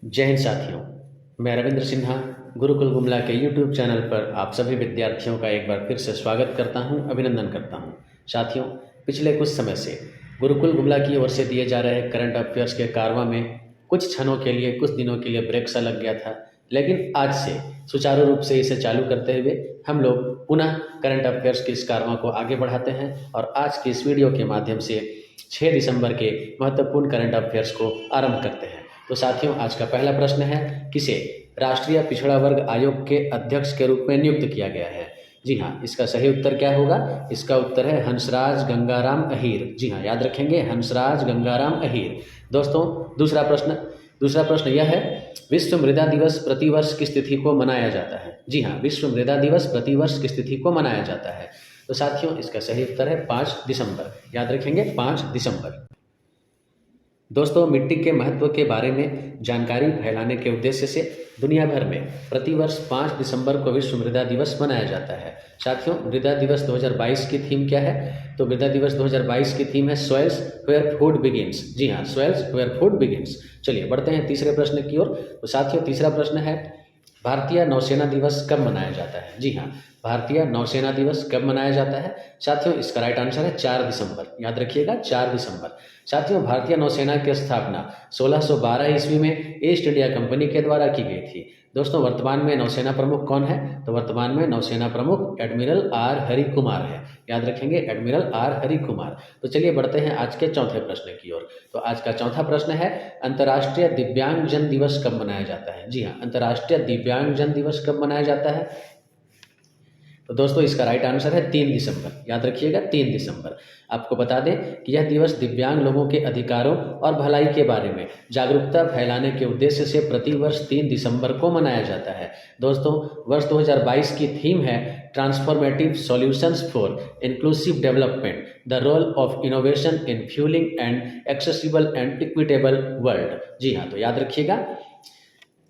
जय हिंद साथियों, मैं रविंद्र सिन्हा गुरुकुल गुमला के यूट्यूब चैनल पर आप सभी विद्यार्थियों का एक बार फिर से स्वागत करता हूं, अभिनंदन करता हूं। साथियों, पिछले कुछ समय से गुरुकुल गुमला की ओर से दिए जा रहे करंट अफेयर्स के कारवां में कुछ क्षणों के लिए, कुछ दिनों के लिए ब्रेक सा लग गया था, लेकिन आज से सुचारू रूप से इसे चालू करते हुए हम लोग पुनः करंट अफेयर्स के इस कारवां को आगे बढ़ाते हैं और आज की इस वीडियो के माध्यम से 6 दिसंबर के महत्वपूर्ण करंट अफेयर्स को आरंभ करते हैं। तो साथियों, आज का पहला प्रश्न है, किसे राष्ट्रीय पिछड़ा वर्ग आयोग के अध्यक्ष के रूप में नियुक्त किया गया है? जी हाँ, इसका सही उत्तर क्या होगा? इसका उत्तर है हंसराज गंगाराम अहीर। जी हाँ, याद रखेंगे, हंसराज गंगाराम अहीर। दोस्तों, दूसरा प्रश्न यह है, विश्व मृदा दिवस प्रतिवर्ष किस तिथि को मनाया जाता है? जी हाँ, विश्व मृदा दिवस प्रतिवर्ष किस तिथि को मनाया जाता है? तो साथियों, इसका सही उत्तर है 5 दिसंबर। याद रखेंगे, 5 दिसंबर। दोस्तों, मिट्टी के महत्व के बारे में जानकारी फैलाने के उद्देश्य से दुनिया भर में प्रतिवर्ष 5 दिसंबर को विश्व मृदा दिवस मनाया जाता है। साथियों, मृदा दिवस 2022 की थीम क्या है? तो मृदा दिवस 2022 की थीम है सॉइल्स वेयर फूड बिगिंस। जी हाँ, सॉइल्स वेयर फूड बिगिंस। चलिए बढ़ते हैं तीसरे प्रश्न की ओर। तो साथियों, तीसरा प्रश्न है, भारतीय नौसेना दिवस कब मनाया जाता है? जी हाँ, भारतीय नौसेना दिवस कब मनाया जाता है? साथियों, इसका राइट आंसर है 4 दिसंबर। याद रखिएगा, 4 दिसंबर। साथियों, भारतीय नौसेना की स्थापना 1612 ईस्वी में ईस्ट इंडिया कंपनी के द्वारा की गई थी। दोस्तों, वर्तमान में नौसेना प्रमुख कौन है? तो वर्तमान में नौसेना प्रमुख एडमिरल आर हरि कुमार है। याद रखेंगे, एडमिरल आर हरि कुमार। तो चलिए बढ़ते हैं आज के चौथे प्रश्न की ओर। तो आज का चौथा प्रश्न है, अंतर्राष्ट्रीय दिव्यांगजन दिवस कब मनाया जाता है? जी हाँ, अंतर्राष्ट्रीय दिव्यांगजन दिवस कब मनाया जाता है? तो दोस्तों, इसका राइट आंसर है 3 दिसंबर। याद रखिएगा, 3 दिसंबर। आपको बता दें कि यह दिवस दिव्यांग लोगों के अधिकारों और भलाई के बारे में जागरूकता फैलाने के उद्देश्य से प्रतिवर्ष 3 दिसंबर को मनाया जाता है। दोस्तों, वर्ष 2022 की थीम है transformative solutions for inclusive development, the role of innovation in fuelling and accessible and equitable world. जी हाँ, तो याद रखिएगा,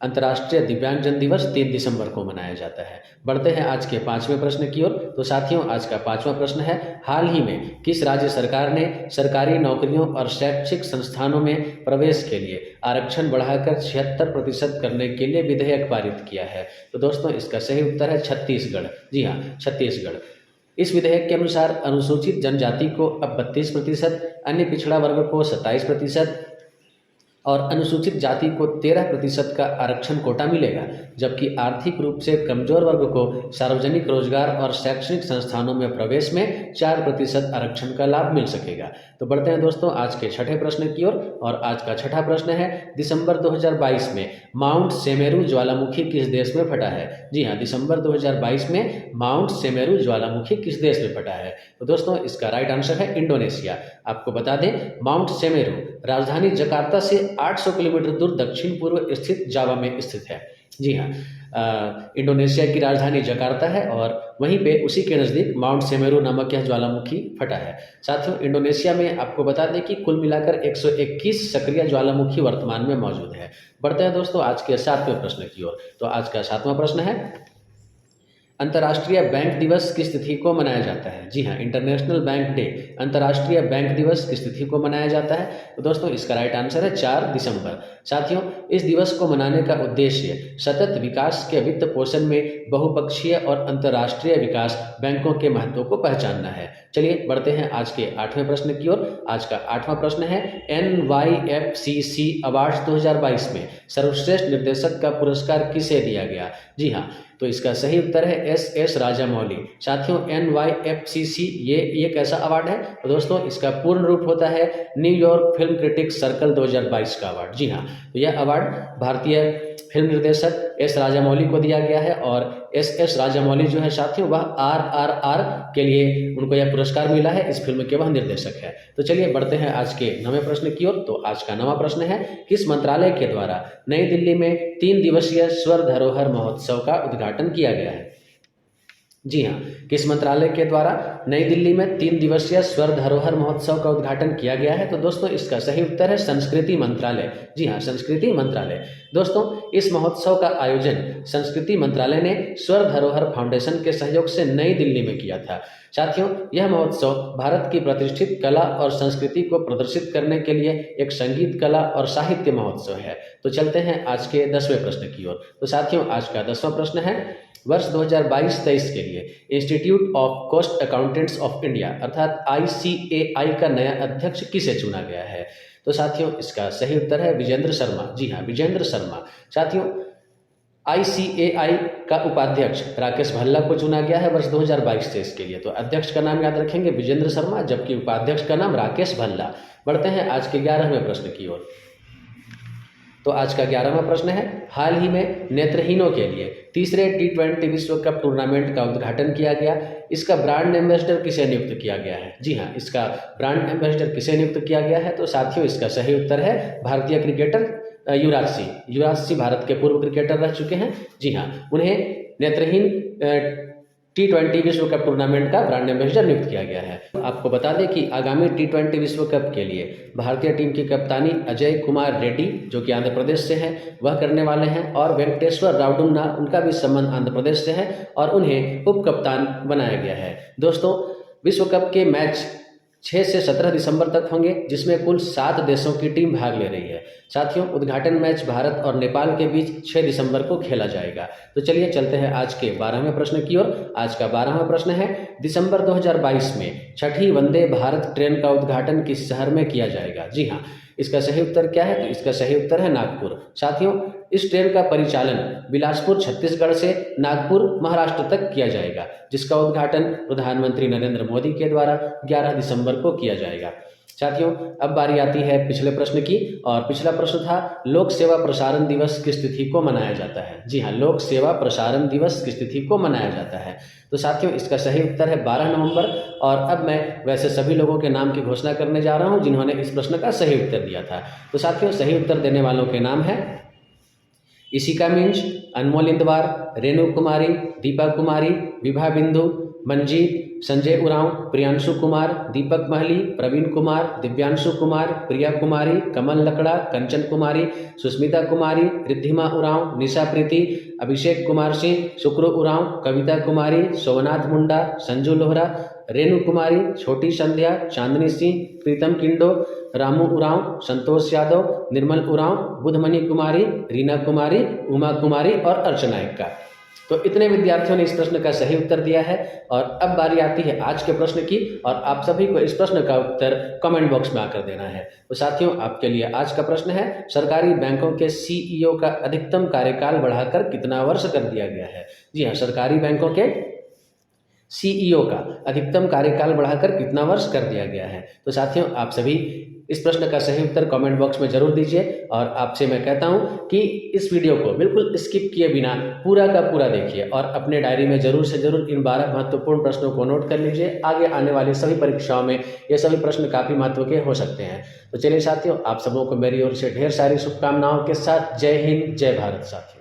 अंतर्राष्ट्रीय दिव्यांगजन दिवस 3 दिसंबर को मनाया जाता है। बढ़ते हैं आज के 5वें प्रश्न की ओर। तो साथियों, आज का 5वां प्रश्न है, हाल ही में किस राज्य सरकार ने सरकारी नौकरियों और शैक्षिक संस्थानों में प्रवेश के लिए आरक्षण बढ़ाकर 76% करने के लिए विधेयक पारित किया है? तो दोस्तों, इसका सही उत्तर है छत्तीसगढ़। जी हाँ, छत्तीसगढ़। इस विधेयक के अनुसार अनुसूचित जनजाति को अब 32%, अन्य पिछड़ा वर्ग को 27% और अनुसूचित जाति को 13% का आरक्षण कोटा मिलेगा, जबकि आर्थिक रूप से कमजोर वर्ग को सार्वजनिक रोजगार और शैक्षणिक संस्थानों में प्रवेश में 4% आरक्षण का लाभ मिल सकेगा। तो बढ़ते हैं दोस्तों आज के छठे प्रश्न की ओर। और आज का छठा प्रश्न है, दिसंबर 2022 में माउंट सेमेरू ज्वालामुखी किस देश में फटा है? जी हाँ, दिसंबर 2022 में माउंट सेमेरू ज्वालामुखी किस देश में फटा है? तो दोस्तों, इसका राइट आंसर है इंडोनेशिया। आपको बता दें, माउंट सेमेरू राजधानी जकार्ता से 800 किलोमीटर दूर दक्षिण पूर्व स्थित जावा में स्थित है। जी हाँ, इंडोनेशिया की राजधानी जकार्ता है और वहीं पे उसी के नज़दीक माउंट सेमेरू नामक यह ज्वालामुखी फटा है। साथियों, इंडोनेशिया में आपको बता दें कि कुल मिलाकर 121 सक्रिय ज्वालामुखी वर्तमान में मौजूद है। बढ़ते हैं दोस्तों आज के 7वें प्रश्न की ओर। तो आज का 7वां प्रश्न है, अंतर्राष्ट्रीय बैंक दिवस किस तिथि को मनाया जाता है? जी हाँ, इंटरनेशनल बैंक डे, अंतर्राष्ट्रीय बैंक दिवस किस तिथि को मनाया जाता है? तो दोस्तों, इसका राइट आंसर है 4 दिसंबर। साथियों, इस दिवस को मनाने का उद्देश्य सतत विकास के वित्त पोषण में बहुपक्षीय और अंतर्राष्ट्रीय विकास बैंकों के महत्व को पहचानना है। चलिए बढ़ते हैं आज के 8वें प्रश्न की ओर। आज का 8वां प्रश्न है, NYFCC अवार्ड्स 2022 में सर्वश्रेष्ठ निर्देशक का पुरस्कार किसे दिया गया? जी हाँ, तो इसका सही उत्तर है SS राजामौली। साथियों, NYFCC ये एक ऐसा अवार्ड है, तो दोस्तों इसका पूर्ण रूप होता है न्यूयॉर्क फिल्म क्रिटिक्स सर्कल 2022 का अवार्ड। जी हाँ, तो यह अवार्ड भारतीय फिल्म निर्देशक S राजामौली को दिया गया है और SS राजामौली जो है साथियों, वह RRR के लिए उनको यह पुरस्कार मिला है, इस फिल्म के वह निर्देशक है। तो चलिए बढ़ते हैं आज के 9वें प्रश्न की ओर। तो आज का 9वां प्रश्न है, किस मंत्रालय के द्वारा नई दिल्ली में 3 दिवसीय स्वर धरोहर महोत्सव का उद्घाटन किया गया है? जी हाँ, किस मंत्रालय के द्वारा नई दिल्ली में 3 दिवसीय स्वर्ण धरोहर महोत्सव का उद्घाटन किया गया है? तो दोस्तों इसका सही उत्तर है संस्कृति मंत्रालय। जी हाँ, संस्कृति मंत्रालय। दोस्तों इस महोत्सव का आयोजन संस्कृति मंत्रालय ने स्वर्ण धरोहर फाउंडेशन के सहयोग से नई दिल्ली में किया था। साथियों, यह महोत्सव भारत की प्रतिष्ठित कला और संस्कृति को प्रदर्शित करने के लिए एक संगीत, कला और साहित्य महोत्सव है। तो चलते हैं आज के 10वें प्रश्न की ओर। तो साथियों आज का 10वां प्रश्न है, वर्ष 2022-23 के लिए institute of cost accountants of India अर्थात ICAI का नया अध्यक्ष किसे चुना गया है? तो साथियों इसका सही उत्तर है विजेंद्र शर्मा। जी हाँ, विजेंद्र शर्मा। साथियों ICAI का उपाध्यक्ष राकेश भल्ला को चुना गया है वर्ष 2022-23 के लिए। तो अध्यक्ष का नाम याद रखेंगे विजेंद्र शर्मा, जबकि उपाध्यक्ष का नाम राकेश भल्ला। बढ़ते हैं आज के 11वें प्रश्न की ओर। तो आज का 11वां प्रश्न है, हाल ही में नेत्रहीनों के लिए तीसरे T20 विश्व कप टूर्नामेंट का उद्घाटन किया गया। इसका ब्रांड एम्बेसडर किसे नियुक्त किया गया है? जी हाँ, इसका ब्रांड एम्बेसडर किसे नियुक्त किया गया है? तो साथियों इसका सही उत्तर है भारतीय क्रिकेटर युवराज सिंह। युवराज सिंह भारत के पूर्व क्रिकेटर रह चुके हैं। जी हाँ, उन्हें नेत्रहीन T20 विश्व कप टूर्नामेंट का ब्रांड एम्बेसडर नियुक्त किया गया है। आपको बता दें कि आगामी T20 विश्व कप के लिए भारतीय टीम की कप्तानी अजय कुमार रेड्डी, जो कि आंध्र प्रदेश से हैं, वह करने वाले हैं, और वेंकटेश्वर रावडुन्ना, उनका भी संबंध आंध्र प्रदेश से है और उन्हें उप कप्तान बनाया गया है। दोस्तों विश्व कप के मैच 6 से 17 दिसंबर तक होंगे, जिसमें कुल 7 देशों की टीम भाग ले रही है। साथियों उद्घाटन मैच भारत और नेपाल के बीच 6 दिसंबर को खेला जाएगा। तो चलिए चलते हैं आज के 12वें प्रश्न की ओर। आज का 12वां प्रश्न है, दिसंबर 2022 में 6ठी वंदे भारत ट्रेन का उद्घाटन किस शहर में किया जाएगा? जी हाँ, इसका सही उत्तर क्या है? तो इसका सही उत्तर है नागपुर। साथियों इस ट्रेन का परिचालन बिलासपुर छत्तीसगढ़ से नागपुर महाराष्ट्र तक किया जाएगा, जिसका उद्घाटन प्रधानमंत्री नरेंद्र मोदी के द्वारा 11 दिसंबर को किया जाएगा। साथियों अब बारी आती है पिछले प्रश्न की, और पिछला प्रश्न था लोक सेवा प्रसारण दिवस किस तिथि को मनाया जाता है? जी हाँ, लोक सेवा प्रसारण दिवस किस तिथि को मनाया जाता है? तो साथियों इसका सही उत्तर है 12 नवंबर। और अब मैं वैसे सभी लोगों के नाम की घोषणा करने जा रहा हूं जिन्होंने इस प्रश्न का सही उत्तर दिया था। तो साथियों सही उत्तर देने वालों के नाम है इशिका मिंज, अनमोल इंदवार, रेणु कुमारी, दीपा कुमारी, विभा बिंदु, मंजीत, संजय उरांव, प्रियांशु कुमार, दीपक महली, प्रवीण कुमार, दिव्यांशु कुमार, प्रिया कुमारी, कमल लकड़ा, कंचन कुमारी, सुस्मिता कुमारी, रिद्धिमा उरांव, निशा प्रीति, अभिषेक कुमार सिंह, शुक्र उरांव, कविता कुमारी, सोमनाथ मुंडा, संजू लोहरा, रेणु कुमारी, छोटी संध्या, चांदनी सिंह, प्रीतम किंडो, रामू उरांव, संतोष यादव, निर्मल उरांव, बुधमणि कुमारी, रीना कुमारी, उमा कुमारी और अर्चना एक्का। तो इतने विद्यार्थियों ने इस प्रश्न का सही उत्तर दिया है। और अब बारी आती है आज के प्रश्न की, और आप सभी को इस प्रश्न का उत्तर कमेंट बॉक्स में आकर देना है। तो साथियों आपके लिए आज का प्रश्न है, सरकारी बैंकों के CEO का अधिकतम कार्यकाल बढ़ाकर कितना वर्ष कर दिया गया है? जी हाँ, सरकारी बैंकों के CEO का अधिकतम कार्यकाल बढ़ाकर कितना वर्ष कर दिया गया है? तो साथियों आप सभी इस प्रश्न का सही उत्तर कमेंट बॉक्स में जरूर दीजिए। और आपसे मैं कहता हूं कि इस वीडियो को बिल्कुल स्किप किए बिना पूरा का पूरा देखिए और अपने डायरी में जरूर से जरूर इन 12 महत्वपूर्ण प्रश्नों को नोट कर लीजिए। आगे आने वाली सभी परीक्षाओं में ये सभी प्रश्न काफ़ी महत्व के हो सकते हैं। तो चलिए साथियों, आप सबों को मेरी ओर से ढेर सारी शुभकामनाओं के साथ जय हिंद, जय भारत। साथियों।